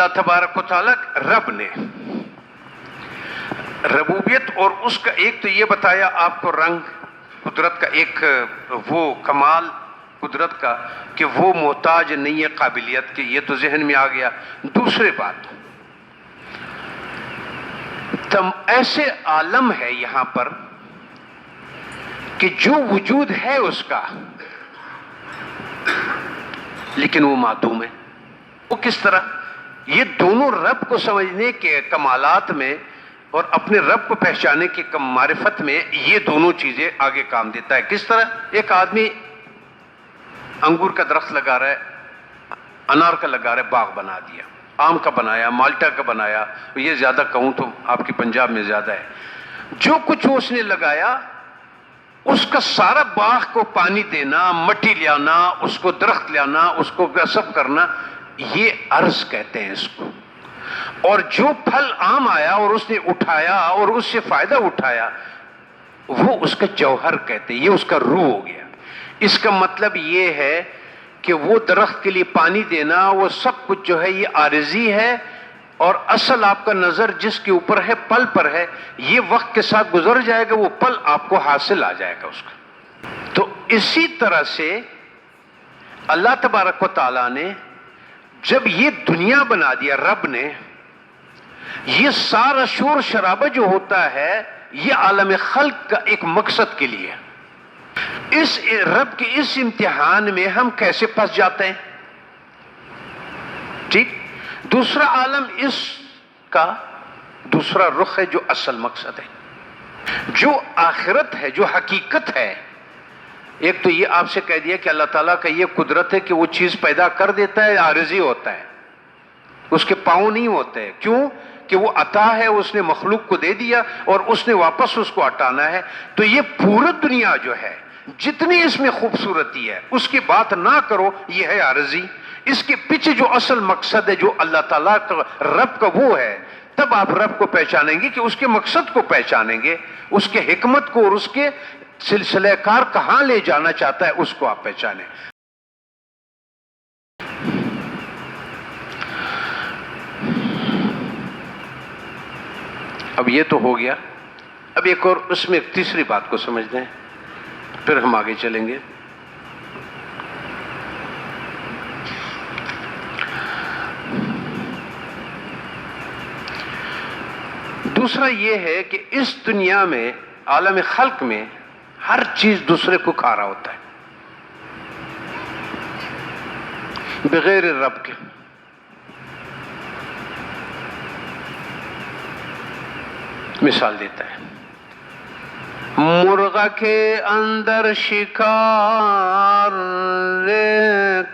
اللہ تبارک و تعالیٰ رب نے ربوبیت اور اس کا ایک تو یہ بتایا آپ کو رنگ قدرت کا، ایک وہ کمال قدرت کا کہ وہ محتاج نہیں ہے قابلیت کے، یہ تو ذہن میں آ گیا۔ دوسری بات، ایسے عالم ہے یہاں پر کہ جو وجود ہے اس کا لیکن وہ معدوم ہے۔ وہ کس طرح؟ یہ دونوں رب کو سمجھنے کے کمالات میں اور اپنے رب کو پہچانے کی معرفت میں یہ دونوں چیزیں آگے کام دیتا ہے۔ کس طرح؟ ایک آدمی انگور کا درخت لگا رہا ہے، انار کا لگا رہا ہے، باغ بنا دیا، آم کا بنایا، مالٹا کا بنایا، یہ زیادہ کہوں تو آپ کی پنجاب میں زیادہ ہے۔ جو کچھ اس نے لگایا اس کا سارا باغ کو پانی دینا، مٹی لانا، اس کو درخت لانا، اس کو گسب کرنا، یہ عرض کہتے ہیں اس کو۔ اور جو پھل آم آیا اور اس نے اٹھایا اور اس سے فائدہ اٹھایا، وہ اس کا جوہر کہتے ہیں، یہ اس کا روح ہو گیا۔ اس کا مطلب یہ ہے کہ وہ درخت کے لیے پانی دینا، وہ سب کچھ جو ہے یہ عارضی ہے، اور اصل آپ کا نظر جس کے اوپر ہے، پل پر ہے، یہ وقت کے ساتھ گزر جائے گا، وہ پل آپ کو حاصل آ جائے گا اس کا۔ تو اسی طرح سے اللہ تبارک و تعالیٰ نے جب یہ دنیا بنا دیا، رب نے، یہ سارا شور شرابہ جو ہوتا ہے یہ عالم خلق کا ایک مقصد کے لیے۔ اس رب کے اس امتحان میں ہم کیسے پھنس جاتے ہیں؟ ٹھیک۔ دوسرا عالم اس کا دوسرا رخ ہے جو اصل مقصد ہے، جو آخرت ہے، جو حقیقت ہے۔ ایک تو یہ آپ سے کہہ دیا کہ اللہ تعالیٰ کا یہ قدرت ہے کہ وہ چیز پیدا کر دیتا ہے، عارضی ہوتا ہے، اس کے پاؤں نہیں ہوتے۔ کیوں؟ کہ وہ عطا ہے، اس نے مخلوق کو دے دیا اور اس نے واپس اس کو ہٹانا ہے۔ تو یہ پورا دنیا جو ہے جتنی اس میں خوبصورتی ہے اس کی بات نہ کرو، یہ ہے عارضی۔ اس کے پیچھے جو اصل مقصد ہے جو اللہ تعالیٰ کا رب کا وہ ہے، تب آپ رب کو پہچانیں گے کہ اس کے مقصد کو پہچانیں گے، اس کے حکمت کو اور اس کے سلسلہ کار کہاں لے جانا چاہتا ہے اس کو آپ پہچانیں۔ اب یہ تو ہو گیا، اب ایک اور اس میں تیسری بات کو سمجھ دیں، پھر ہم آگے چلیں گے۔ دوسرا یہ ہے کہ اس دنیا میں، عالم خلق میں، ہر چیز دوسرے کو کھا رہا ہوتا ہے بغیر رب کے۔ مثال دیتا ہے، مرغا کے اندر شکار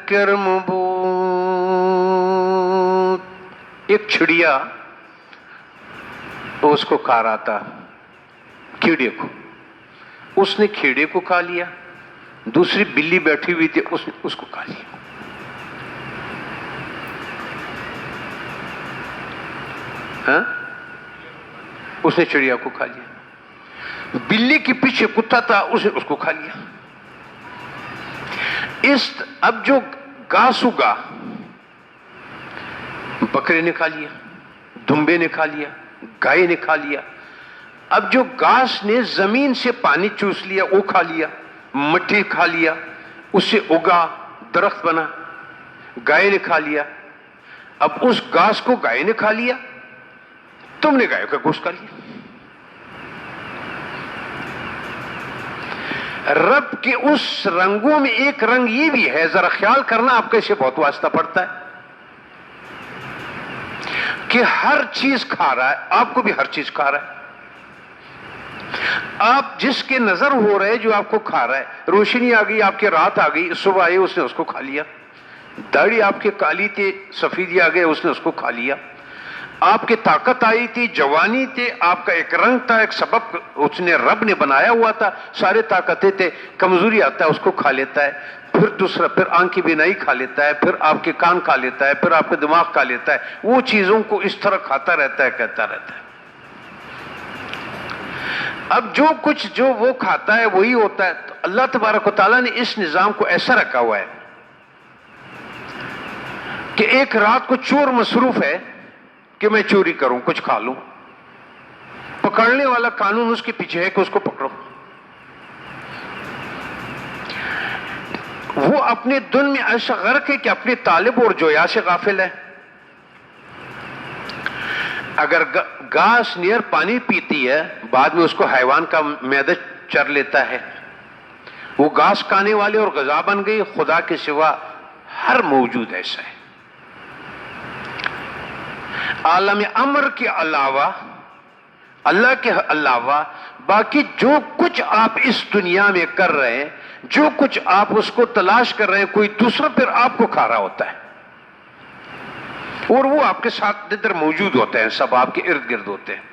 کرم بود، ایک چڑیا اس کو کھا رہا تھا، کیڑے کو، اس نے کیڑے کو کھا لیا، دوسری بلی بیٹھی ہوئی تھی اس نے اس کو کھا لیا۔ ہاں؟ اس نے چڑیا کو کھا لیا، بلی کے پیچھے کتا تھا اس نے اس کو کھا لیا۔ اب جو گھاس اگا، بکرے نے کھا لیا، دمبے نے کھا لیا، گائے نے کھا لیا۔ اب جو گھاس نے زمین سے پانی چوس لیا وہ کھا لیا، مٹی کھا لیا، اس سے اگا درخت بنا، گائے نے کھا لیا۔ اب اس گھاس کو گائے نے کھا لیا، تم نے گائے کا گوشت کھا لیا۔ رب کے اس رنگوں میں ایک رنگ یہ بھی ہے، ذرا خیال کرنا، آپ کا اسے بہت واسطہ پڑتا ہے کہ ہر چیز کھا رہا ہے، آپ کو بھی ہر چیز کھا رہا ہے۔ آپ جس کے نظر ہو رہے جو آپ کو کھا رہا ہے، روشنی آ گئی آپ کے، رات آ گئی، صبح آئی اس نے اس کو کھا لیا، داڑھی آپ کے کالی تھی سفیدی آ گئے اس نے اس کو کھا لیا، آپ کی طاقت آئی تھی، جوانی تھی، آپ کا ایک رنگ تھا، ایک سبب اس نے رب نے بنایا ہوا تھا، سارے طاقتیں تھے، کمزوری آتا ہے اس کو کھا لیتا ہے، پھر دوسرا، پھر آنکھ کی بینائی کھا لیتا ہے، پھر آپ کے کان کھا لیتا ہے، پھر آپ کے دماغ کھا لیتا ہے، وہ چیزوں کو اس طرح کھاتا رہتا ہے، کہتا رہتا ہے۔ اب جو کچھ جو وہ کھاتا ہے وہی ہوتا ہے۔ تو اللہ تبارک و تعالیٰ نے اس نظام کو ایسا رکھا ہوا ہے کہ ایک رات کو چور مصروف ہے کہ میں چوری کروں، کچھ کھا لوں، پکڑنے والا قانون اس کے پیچھے ہے کہ اس کو پکڑو. وہ اپنے دن میں ایسا غرق ہے کہ اپنے طالب اور جویا سے غافل ہے. اگر گھاس نیر پانی پیتی ہے، بعد میں اس کو حیوان کا معدہ چر لیتا ہے. وہ گھاس کھانے والے اور غذا بن گئی. خدا کے سوا ہر موجود ایسا ہے. عالم امر کے علاوہ، اللہ کے علاوہ باقی جو کچھ آپ اس دنیا میں کر رہے ہیں، جو کچھ آپ اس کو تلاش کر رہے ہیں، کوئی دوسرا پھر آپ کو کھا رہا ہوتا ہے، اور وہ آپ کے ساتھ ادھر موجود ہوتے ہیں، سب آپ کے ارد گرد ہوتے ہیں.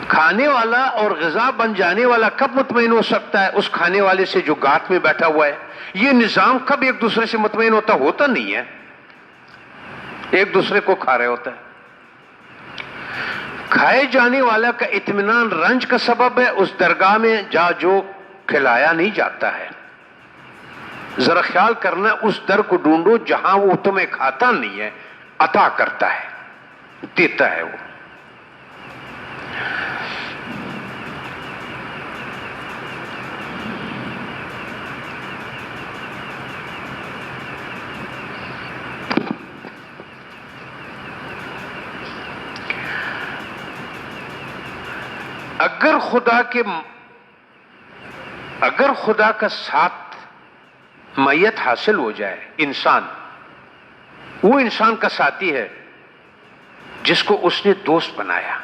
کھانے والا اور غذا بن جانے والا کب مطمئن ہو سکتا ہے؟ اس کھانے والے سے جو گات میں بیٹھا ہوا ہے. یہ نظام کب ایک دوسرے سے مطمئن ہوتا نہیں ہے، ایک دوسرے کو کھا رہے ہوتا ہے. کھائے جانے والا کا اطمینان رنج کا سبب ہے. اس درگاہ میں جا جو کھلایا نہیں جاتا ہے، ذرا خیال کرنا، اس در کو ڈھونڈو جہاں وہ تمہیں کھاتا نہیں ہے، عطا کرتا ہے، دیتا ہے. وہ اگر خدا کا ساتھ میت حاصل ہو جائے، انسان وہ انسان کا ساتھی ہے جس کو اس نے دوست بنایا.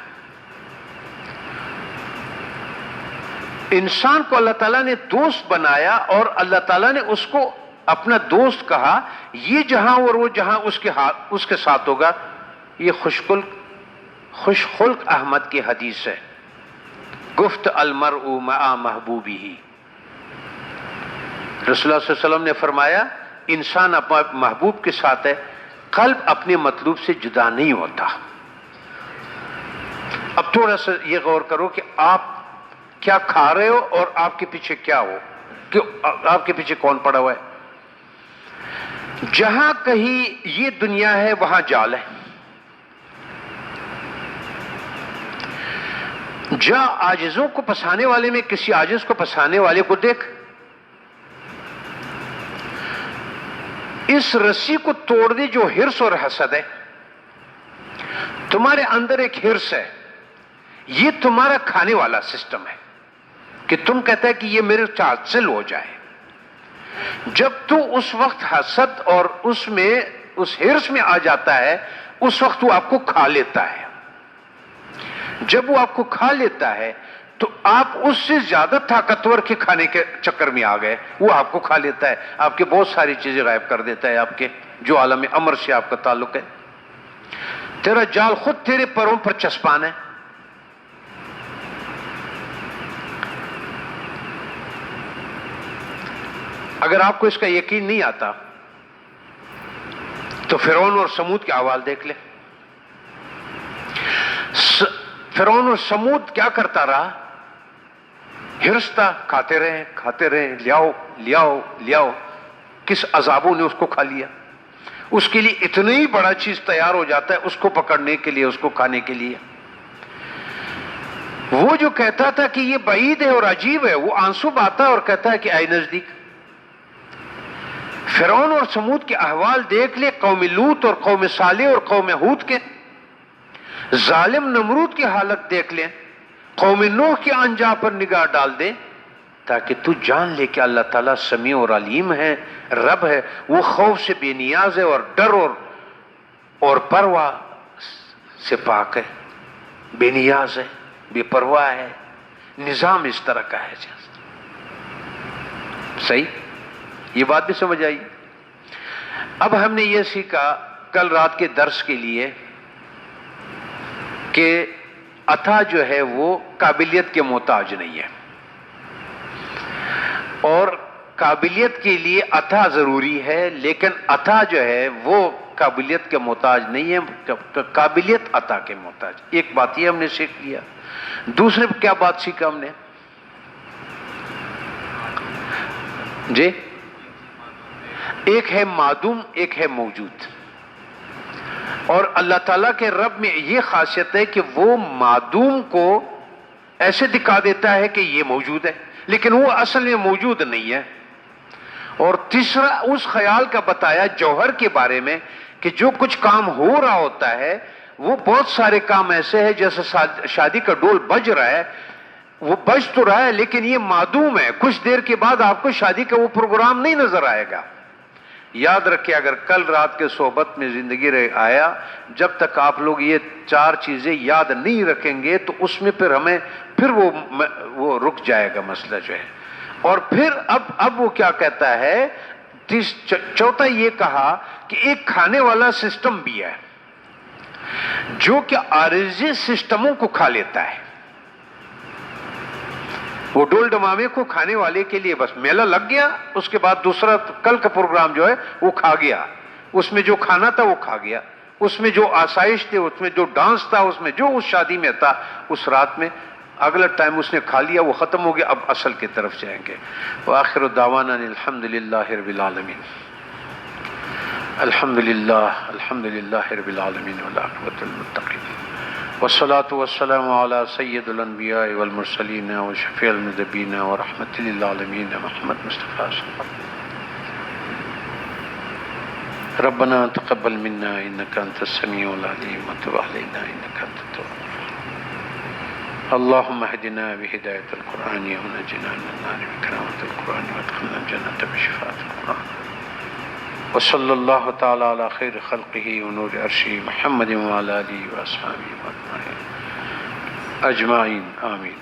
انسان کو اللہ تعالیٰ نے دوست بنایا اور اللہ تعالیٰ نے اس کو اپنا دوست کہا. یہ جہاں اور وہ جہاں اس کے ساتھ ہوگا. یہ خوش خلق احمد کی حدیث ہے. گفت المرء مع محبوبہ. رسول اللہ صلی اللہ علیہ وسلم نے فرمایا انسان اپنے محبوب کے ساتھ ہے، قلب اپنے مطلوب سے جدا نہیں ہوتا. اب تھوڑا سا یہ غور کرو کہ آپ کیا کھا رہے ہو اور آپ کے پیچھے کیا ہو، کہ آپ کے پیچھے کون پڑا ہوا ہے. جہاں کہیں یہ دنیا ہے وہاں جال ہے. جہاں عاجزوں کو پسانے والے میں کسی عاجز کو پسانے والے کو دیکھ. اس رسی کو توڑ دے جو ہرس اور حسد ہے. تمہارے اندر ایک ہرس ہے، یہ تمہارا کھانے والا سسٹم ہے کہ تم کہتا ہے کہ یہ میرے حاصل ہو جائے. جب تو اس وقت حسد اور اس ہرس میں آ جاتا ہے، اس وقت وہ آپ کو کھا لیتا ہے. جب وہ آپ کو کھا لیتا ہے تو آپ اس سے زیادہ طاقتور کے کھانے کے چکر میں آ گئے. وہ آپ کو کھا لیتا ہے، آپ کے بہت ساری چیزیں غائب کر دیتا ہے، آپ کے جو عالم امر سے آپ کا تعلق ہے. تیرا جال خود تیرے پروں پر چسپان ہے. اگر آپ کو اس کا یقین نہیں آتا تو فرعون اور سمود کے احوال دیکھ لیں. فرعون اور سمود کیا کرتا رہا؟ ہرستا، کھاتے رہے، لیاؤ. کس عذابوں نے اس کو کھا لیا. اس کے لیے اتنی ہی بڑا چیز تیار ہو جاتا ہے اس کو پکڑنے کے لیے، اس کو کھانے کے لیے. وہ جو کہتا تھا کہ یہ بعید ہے اور عجیب ہے، وہ آنسو بہاتا ہے اور کہتا ہے کہ آئے نزدیک. فرعون اور سمود کے احوال دیکھ لے، قوم لوط اور قوم صالح اور قوم ہود کے. ظالم نمرود کی حالت دیکھ لیں، قوم نوح کے انجام پر نگاہ ڈال دیں، تاکہ تو جان لے کہ اللہ تعالیٰ سمیع اور علیم ہے، رب ہے. وہ خوف سے بے نیاز ہے اور ڈر اور پرواہ سے پاک ہے. بے نیاز ہے، بے پرواہ ہے. نظام اس طرح کا ہے. صحیح؟ یہ بات بھی سمجھ آئی. اب ہم نے یہ سیکھا کل رات کے درس کے لیے کہ عطا جو ہے وہ قابلیت کے محتاج نہیں ہے، اور قابلیت کے لیے عطا ضروری ہے، لیکن عطا جو ہے وہ قابلیت کے محتاج نہیں ہے، قابلیت عطا کے محتاج. ایک بات یہ ہم نے سیکھ لیا. دوسرے کیا بات سیکھا ہم نے؟ جی ایک ہے معدوم، ایک ہے موجود. اور اللہ تعالیٰ کے رب میں یہ خاصیت ہے کہ وہ معدوم کو ایسے دکھا دیتا ہے کہ یہ موجود ہے، لیکن وہ اصل میں موجود نہیں ہے. اور تیسرا اس خیال کا بتایا جوہر کے بارے میں کہ جو کچھ کام ہو رہا ہوتا ہے وہ بہت سارے کام ایسے ہیں، جیسے شادی کا ڈول بج رہا ہے، وہ بج تو رہا ہے لیکن یہ معدوم ہے. کچھ دیر کے بعد آپ کو شادی کا وہ پروگرام نہیں نظر آئے گا. یاد رکھیں، اگر کل رات کے صحبت میں زندگی آیا، جب تک آپ لوگ یہ 4 چیزیں یاد نہیں رکھیں گے تو اس میں پھر وہ رک جائے گا مسئلہ جو ہے. اور پھر اب وہ کیا کہتا ہے، چوتھا یہ کہا کہ ایک کھانے والا سسٹم بھی ہے جو کہ عارضی سسٹموں کو کھا لیتا ہے. وہ ڈول ڈمامے کو کھانے والے کے لیے بس میلہ لگ گیا، اس کے بعد دوسرا کل کا پروگرام جو ہے وہ کھا گیا. اس میں جو کھانا تھا وہ کھا گیا، اس میں جو آسائش تھے، اس میں جو ڈانس تھا، اس میں جو اس شادی میں تھا، اس رات میں اگلا ٹائم اس نے کھا لیا، وہ ختم ہو گیا. اب اصل کی طرف جائیں گے. وآخر دعوانا الحمدللہ رب العالمین. الحمدللہ رب العالمین والعاقبۃ للمتقین. والصلاة والسلام على سید الانبیاء والمرسلین وشفیع المذنبین ورحمۃ للعالمین محمد مصطفیٰ صلی اللہ علیہ وسلم. ربنا تقبل منا انک انت السمیع العلیم وتب علینا انک انت التواب الرحیم. اللهم اهدنا بهدایة القرآن ونجنا من النار بكرامة القرآن وادخلنا الجنة بشفاعة القرآن. وصلی اللہ تعالی علی خیر خلقہ ونور عرشہ محمد وعلی آلہ واصحابہ اجمعین آمین.